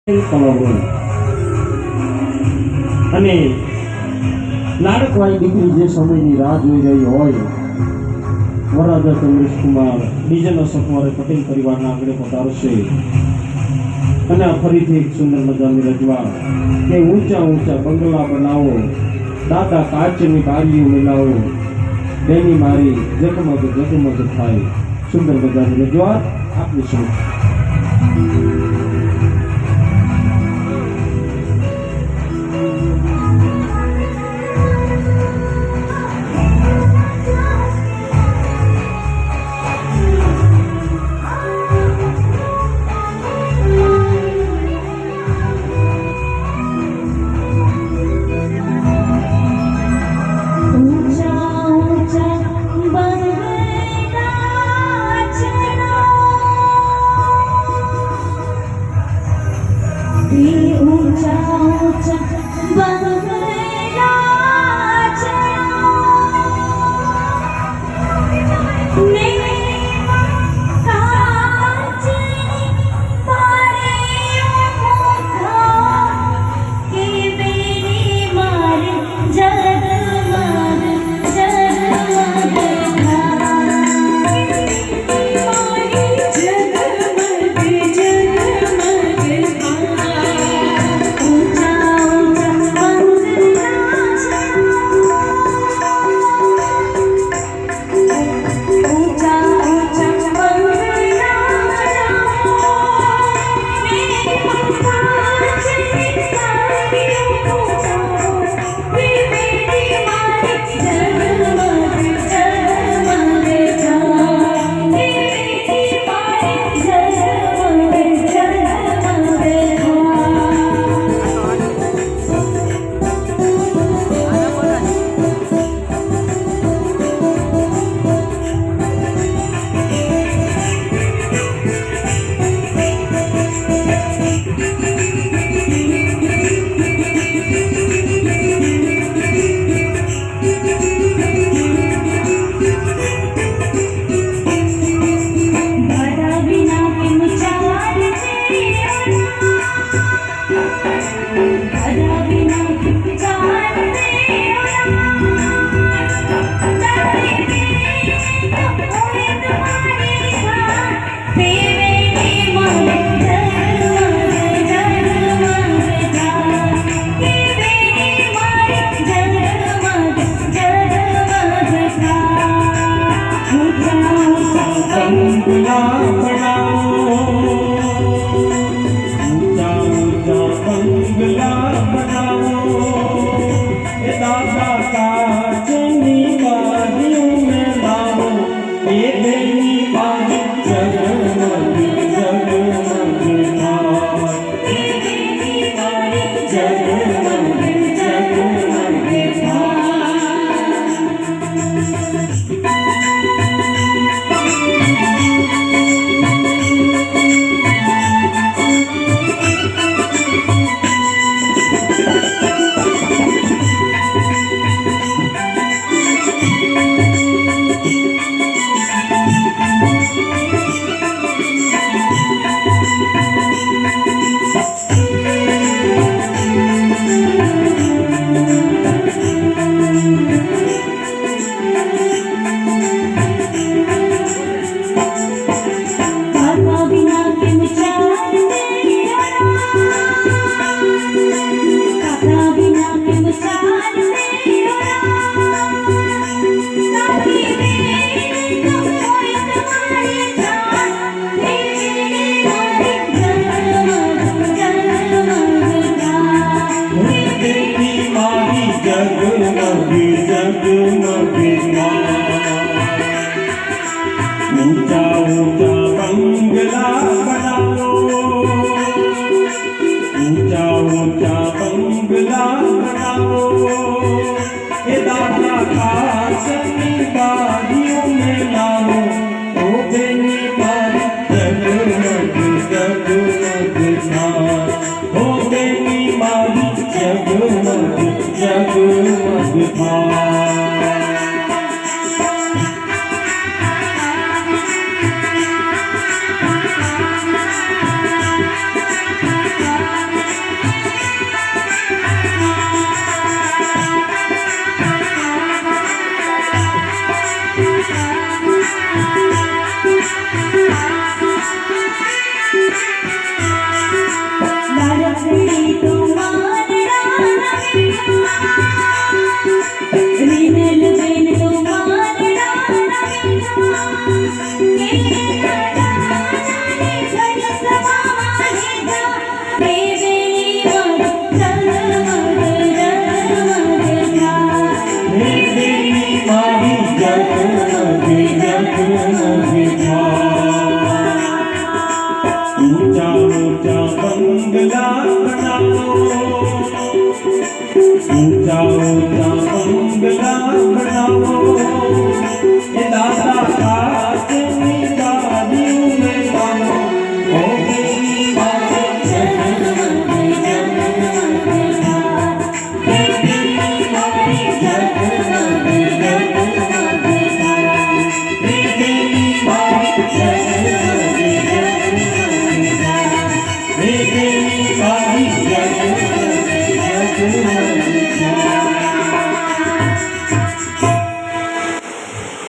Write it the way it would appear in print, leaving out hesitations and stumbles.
કલાવણ અને લાડકવાળી દીકરી જે સમયની રાહ જોઈ રહી હોય, વરાજા ચંદ્રેશકુમાર ડીજેના સફવારે પટેલ પરિવારના આંગણે પધારશે અને આ ફરીથી એક સુંદર મજાની રજૂઆત કે ઊંચા ઊંચા બંગલા બનાવો, દાદા કાચની બારીઓ મિલાવો, બેની મારી જગમગ જગમગ થાય. સુંદર મજાની રજૂઆત આપની સૌ. દેવીની મારી જગમગ ઊંચા ઊંચા બંગલા બનાવો, ઊંચા ઊંચા બંગલા બનાવો, એ દાદા કાચની દાદી મેં પાનો, ઓ દેવી મારી દેવીની મારી જગમગ